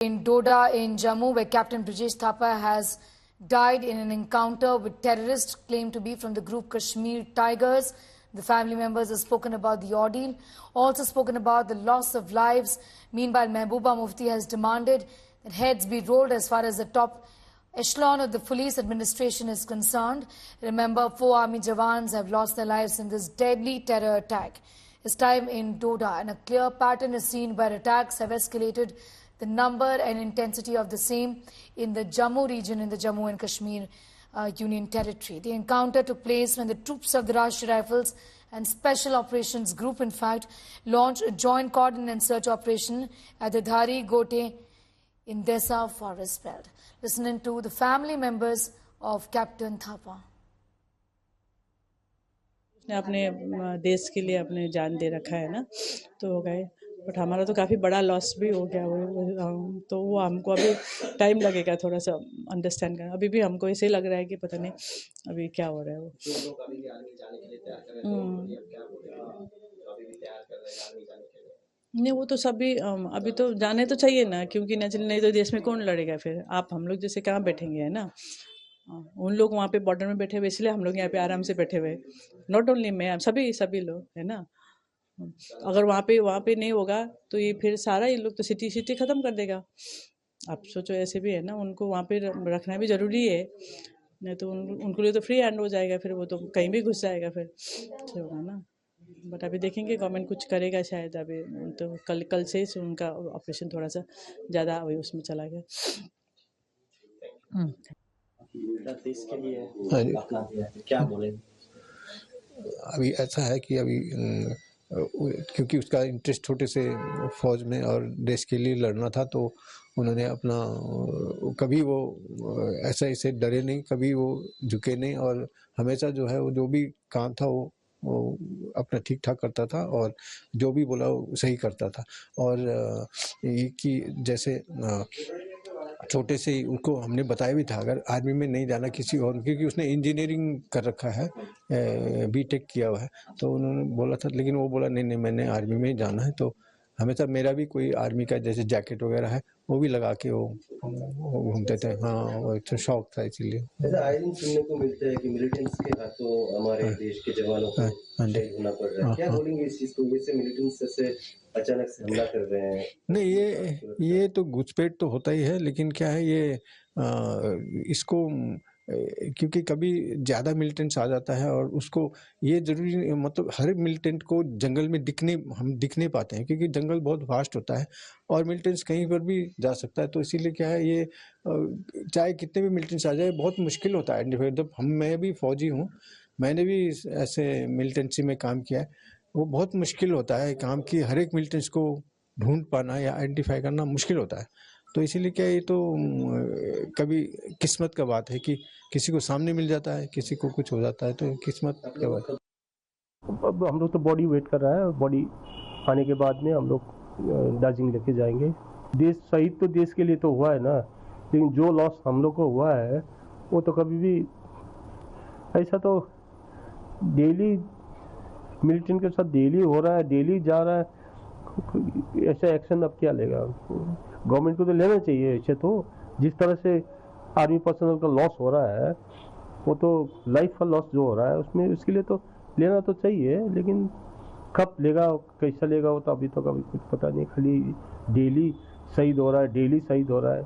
In Doda in Jammu, where Captain Brijesh Thapa has died in an encounter with terrorists claimed to be from the group Kashmir Tigers. The family members have spoken about the ordeal, also spoken about the loss of lives. Meanwhile, Mehbooba Mufti has demanded that heads be rolled as far as the top echelon of the police administration is concerned. Remember, 4 army jawans have lost their lives in this deadly terror attack. This time in Doda, and a clear pattern is seen where attacks have escalated the number and intensity of the same in the Jammu region in the Jammu and Kashmir Union Territory. The encounter took place when the troops of the Rashtriya Rifles and Special Operations Group, in fact, launched a joint cordon and search operation at the Dhari Gote in Desa forest belt. Listening to the family members of Captain Thapa. उसने अपने देश के लिए अपने जान दे रखा है ना, तो हो गए। बट हमारा तो काफ़ी बड़ा लॉस भी हो गया वो, तो वो हमको अभी टाइम लगेगा थोड़ा सा अंडरस्टैंड करना। अभी भी हमको ऐसे लग रहा है कि पता नहीं अभी क्या हो रहा है वो। नहीं, वो तो सभी अभी तो जाने तो चाहिए ना, क्योंकि नहीं तो देश में कौन लड़ेगा फिर। आप हम लोग जैसे कहाँ बैठेंगे, है ना। उन लोग वहाँ पे बॉर्डर में बैठे हुए, इसलिए हम लोग यहाँ पे आराम से बैठे हुए। नॉट ओनली मैं, सभी लोग, है ना। अगर वहाँ पे नहीं होगा तो ये फिर सारा ये लोग तो सिटी ख़त्म कर देगा। आप सोचो, ऐसे भी है ना, उनको वहाँ पे रखना भी ज़रूरी है, नहीं तो उनको लिए तो फ्री हैंड हो जाएगा, फिर वो तो कहीं भी घुस जाएगा फिर होगा ना। बट अभी देखेंगे, गवर्नमेंट कुछ करेगा शायद। अभी तो कल से ही उनका ऑपरेशन थोड़ा सा ज़्यादा अभी उसमें चला गया। देश के लिए अपना क्या बोले? अभी ऐसा है कि अभी क्योंकि उसका इंटरेस्ट छोटे से फौज में और देश के लिए लड़ना था, तो उन्होंने अपना कभी वो ऐसे डरे नहीं, कभी वो झुके नहीं, और हमेशा जो है वो जो भी काम था वो अपना ठीक ठाक करता था, और जो भी बोला वो सही करता था। और ये कि जैसे छोटे से ही उसको हमने बताया भी था, अगर आर्मी में नहीं जाना किसी और, क्योंकि उसने इंजीनियरिंग कर रखा है, बीटेक किया हुआ है, तो उन्होंने बोला था, लेकिन वो बोला नहीं मैंने आर्मी में ही जाना है। तो हमेशा मेरा भी कोई आर्मी का जैसे जैकेट वगैरह है वो भी लगा के वो घूमते थे। हाँ, वो तो शौक था, इसीलिए। आए दिन सुनने को मिलता है कि मिलिटेंट्स के हाथों हमारे देश के जवानों को शहीद होना पड़ रहा है। क्या बोलेंगे इस चीज को? वैसे मिलिटेंट्स से अचानक से हमला कर रहे हैं। नहीं, ये तो घुसपैठ तो होता ही है, लेकिन क्या है ये इसको क्योंकि कभी ज़्यादा मिलिटेंट्स आ जाता है, और उसको ये ज़रूरी नहीं, मतलब हर मिलिटेंट को जंगल में हम दिख नहीं पाते हैं, क्योंकि जंगल बहुत वास्ट होता है और मिलिटेंट्स कहीं पर भी जा सकता है। तो इसीलिए क्या है, ये चाहे कितने भी मिलिटेंट्स आ जाए, बहुत मुश्किल होता है आइडेंटिफाई। जब मैं भी फौजी हूँ, मैंने भी ऐसे मिलिटेंसी में काम किया है, वो बहुत मुश्किल होता है काम की, हर एक मिलिटेंट्स को ढूंढ पाना या आइडेंटिफाई करना मुश्किल होता है। तो इसीलिए क्या, ये तो कभी किस्मत का बात है कि किसी को सामने मिल जाता है, किसी को कुछ हो जाता है, तो किस्मत का बात है। अब हम लोग तो बॉडी वेट कर रहा है, बॉडी आने के बाद में हम लोग दार्जिलिंग लेके जाएंगे। देश शहीद तो देश के लिए तो हुआ है ना, लेकिन जो लॉस हम लोग को हुआ है वो तो कभी भी ऐसा तो डेली मिलिटेंट के साथ डेली हो रहा है, डेली जा रहा है। ऐसा एक्शन अब क्या लेगा? गवर्नमेंट को तो लेना चाहिए ऐसे। तो जिस तरह से आर्मी पर्सनल का लॉस हो रहा है, वो तो लाइफ का लॉस जो हो रहा है उसमें, उसके लिए तो लेना तो चाहिए, लेकिन कब लेगा, कैसा लेगा, वो तो अभी तो कभी कुछ पता नहीं। खाली डेली शहीद हो रहा है, डेली शहीद हो रहा है।